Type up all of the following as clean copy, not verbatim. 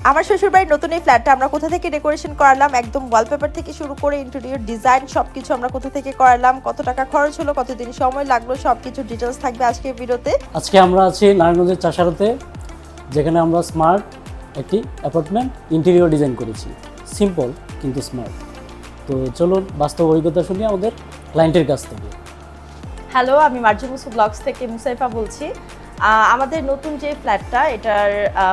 আমার শ্বশুরবাড়ির নতুন এই ফ্ল্যাটটা আমরা কোথা থেকে ডেকোরেশন করালাম, একদম ওয়ালপেপার থেকে শুরু করে ইন্টেরিয়র ডিজাইন সবকিছু আমরা কোথা থেকে করালাম, কত টাকা খরচ হলো, কতদিন সময় লাগলো, সবকিছু ডিটেলস থাকবে আজকের ভিডিওতে। আজকে আমরা আছি নারায়ণগঞ্জের চাষারাতে, যেখানে আমরা স্মার্ট একটি অ্যাপার্টমেন্ট ইন্টেরিয়র ডিজাইন করেছি। সিম্পল কিন্তু স্মার্ট। তো চলুন বাস্তব অভিজ্ঞতা শুনি আমাদের ক্লায়েন্টের কাছ থেকে। হ্যালো, আমি মার্জি মুসু ব্লগস থেকে মুসাইফা বলছি। আমাদের নতুন যে ফ্ল্যাটটা এটার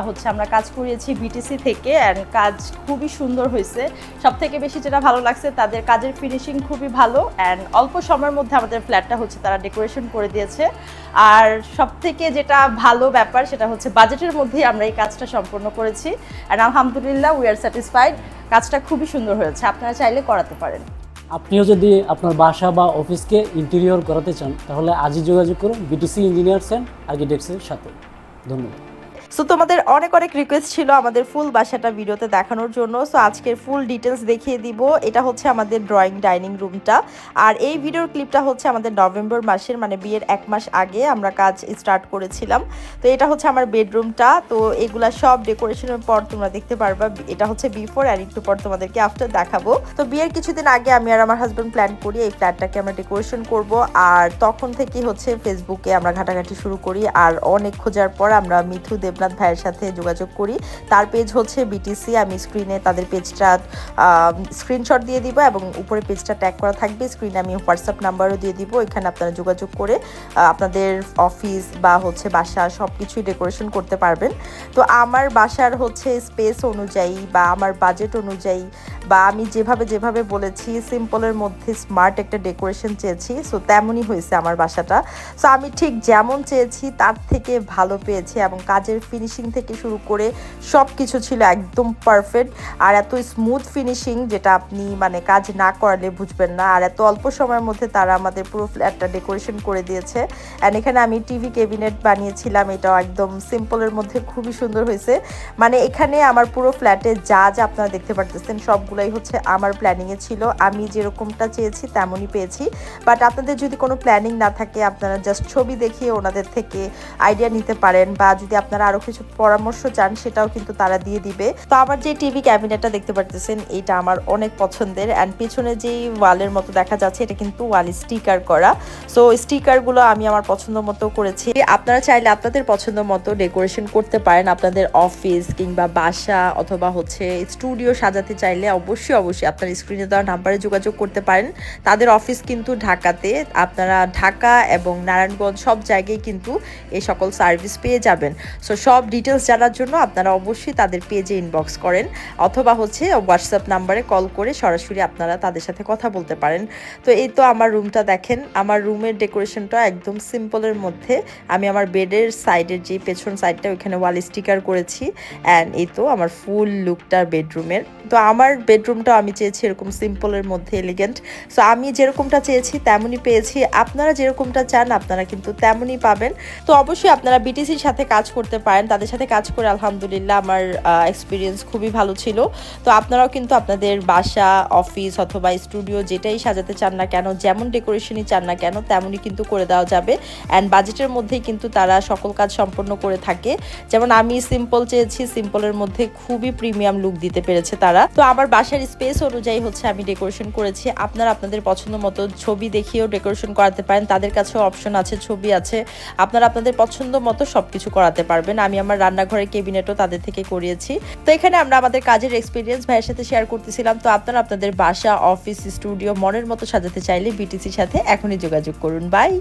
হচ্ছে আমরা কাজ করিয়েছি বিটিসি থেকে, অ্যান্ড কাজ খুবই সুন্দর হয়েছে। সব থেকে বেশি যেটা ভালো লাগছে, তাদের কাজের ফিনিশিং খুবই ভালো, অ্যান্ড অল্প সময়ের মধ্যে আমাদের ফ্ল্যাটটা হচ্ছে তারা ডেকোরেশন করে দিয়েছে। আর সব থেকে যেটা ভালো ব্যাপার সেটা হচ্ছে বাজেটের মধ্যেই আমরা এই কাজটা সম্পন্ন করেছি, অ্যান্ড আলহামদুলিল্লাহ উই আর স্যাটিসফাইড। কাজটা খুবই সুন্দর হয়েছে, আপনারা চাইলে করাতে পারেন। আপনিও যদি আপনার বাসা বা অফিসকে ইন্টেরিয়র করাতে চান, তাহলে আজই যোগাযোগ করুন বিটিসি ইঞ্জিনিয়ার্স অ্যান্ড আর্কিটেক্টসের সাথে। ধন্যবাদ। সো তোমাদের অনেক অনেক রিকোয়েস্ট ছিল আমাদের ফুল বাসাটা ভিডিওতে দেখানোর জন্য। সো আজকের ফুল ডিটেলস দেখিয়ে দিব। এটা হচ্ছে আমাদের ড্রয়িং ডাইনিং রুমটা, আর এই ভিডিওর ক্লিপটা হচ্ছে আমাদের নভেম্বর মাসের, মানে বিয়ের 1 মাস আগে আমরা কাজ স্টার্ট করেছিলাম। তো এটা হচ্ছে আমার বেডরুমটা। তো এগুলা সব ডেকোরেশনের পর তোমরা দেখতে পারবা। এটা হচ্ছে বিফোর, আর একটু পর তোমাদেরকে আফটার দেখাবো। তো বিয়ের কিছুদিন আগে আমি আর আমার হাজব্যান্ড প্ল্যান করি এই ফ্ল্যাটটাকে আমরা ডেকোরেশন করব, আর তখন থেকেই হচ্ছে ফেসবুকে আমরা ঘাটাঘাটি শুরু করি, আর অনেক খোঁজার পর আমরা মিথু দেবনাথ ভাইয়ের সাথে যোগাযোগ করি। তার পেজ হচ্ছে বিটিসি। আমি স্ক্রিনে তাদের পেজটা স্ক্রিনশট দিয়ে দিব এবং উপরে পেজটা ট্যাগ করা থাকবে। স্ক্রিনে আমি হোয়াটসঅ্যাপ নাম্বারও দিয়ে দিব, এখানে আপনারা যোগাযোগ করে আপনাদের অফিস বা হচ্ছে বাসা সব কিছুই ডেকোরেশন করতে পারবেন। তো আমার বাসার হচ্ছে স্পেস অনুযায়ী বা আমার বাজেট অনুযায়ী বা আমি যেভাবে বলেছি সিম্পলের মধ্যে স্মার্ট একটা ডেকোরেশন চেয়েছি, সো তেমনই হয়েছে আমার বাসাটা। সো আমি ঠিক যেমন চেয়েছি তার থেকে ভালো পেয়েছি, এবং কাজের ফিনিশিং থেকে শুরু করে সব কিছু ছিল একদম পারফেক্ট, আর এত স্মুথ ফিনিশিং যেটা আপনি মানে কাজ না করালে বুঝবেন না। আর এত অল্প সময়ের মধ্যে তারা আমাদের পুরো ফ্ল্যাটটা ডেকোরেশন করে দিয়েছে। অ্যান্ড এখানে আমি টিভি ক্যাবিনেট বানিয়েছিলাম, এটাও একদম সিম্পলের মধ্যে খুবই সুন্দর হয়েছে। মানে এখানে আমার পুরো ফ্ল্যাটে যা যা আপনারা দেখতে পারতেছেন সবগুলাই হচ্ছে আমার প্ল্যানিংয়ে ছিল। আমি যেরকমটা চেয়েছি তেমনই পেয়েছি। বাট আপনাদের যদি কোনো প্ল্যানিং না থাকে, আপনারা জাস্ট ছবি দেখিয়ে ওনাদের থেকে আইডিয়া নিতে পারেন, বা যদি আপনারা আরও কিছু পরামর্শ চান সেটাও কিন্তু তারা দিয়ে দিবে। তো আমার যে টিভি ক্যাবিনেটটা দেখতে পারতেছেন এটা আমার অনেক পছন্দের, অ্যান্ড পিছনে যেই ওয়ালের মতো দেখা যাচ্ছে এটা কিন্তু ওয়াল স্টিকার করা। সো স্টিকারগুলো আমি আমার পছন্দ মতো করেছি। আপনারা চাইলে আপনাদের পছন্দ মতো ডেকোরেশন করতে পারেন। আপনাদের অফিস কিংবা বাসা অথবা হচ্ছে স্টুডিও সাজাতে চাইলে অবশ্যই আপনার স্ক্রিনে দেওয়া নাম্বারে যোগাযোগ করতে পারেন। তাদের অফিস কিন্তু ঢাকাতে, আপনারা ঢাকা এবং নারায়ণগঞ্জ সব জায়গায় কিন্তু এই সকল সার্ভিস পেয়ে যাবেন। সো সব ডিটেলস জানার জন্য আপনারা অবশ্যই তাদের পেজে ইনবক্স করেন, অথবা হচ্ছে হোয়াটসঅ্যাপ নাম্বারে কল করে সরাসরি আপনারা তাদের সাথে কথা বলতে পারেন। তো এই তো আমার রুমটা দেখেন, আমার রুমের ডেকোরেশনটা একদম সিম্পলের মধ্যে। আমি আমার বেডের সাইডের যে পেছন সাইডটা ওইখানে ওয়াল স্টিকার করেছি, অ্যান্ড এই তো আমার ফুল লুকটা বেডরুমের। তো আমার বেডরুমটা আমি চেয়েছি এরকম সিম্পলের মধ্যে এলিগেন্ট। সো আমি যেরকমটা চেয়েছি তেমনই পেয়েছি। আপনারা যেরকমটা চান আপনারা কিন্তু তেমনই পাবেন। তো অবশ্যই আপনারা বিটিসির সাথে কাজ করতে পারেন। তাদের সাথে কাজ করে আলহামদুলিল্লাহ আমার এক্সপিরিয়েন্স খুবই ভালো ছিল। তো আপনারাও কিন্তু আপনাদের বাসা, অফিস অথবা স্টুডিও যেটাই সাজাতে চান না কেন, যেমন ডেকোরেশনই চান না কেন, তেমনই কিন্তু করে দেওয়া যাবে। অ্যান্ড বাজেটের মধ্যেই কিন্তু তারা সকল কাজ সম্পন্ন করে থাকে। যেমন আমি সিম্পল চেয়েছি, সিম্পলের মধ্যে খুবই প্রিমিয়াম লুক দিতে পেরেছে তারা। তো আমার বাসার স্পেস অনুযায়ী হচ্ছে আমি ডেকোরেশন করেছি। আপনারা আপনাদের পছন্দ মতো ছবি দেখিয়েও ডেকোরেশন করাতে পারেন। তাদের কাছেও অপশন আছে, ছবি আছে, আপনারা আপনাদের পছন্দ মতো সবকিছু করাতে পারবেন। আমি আমার রান্নাঘরের ক্যাবিনেটও তাদের থেকে করিয়েছি। তো এখানে আমরা আমাদের কাজের এক্সপিরিয়েন্স ভাইয়ের সাথে শেয়ার করতেছিলাম। তো আপনারা আপনাদের বাসা, অফিস, স্টুডিও মনের মতো সাজাতে চাইলে বিটিসির সাথে এখনই যোগাযোগ করুন। বাই।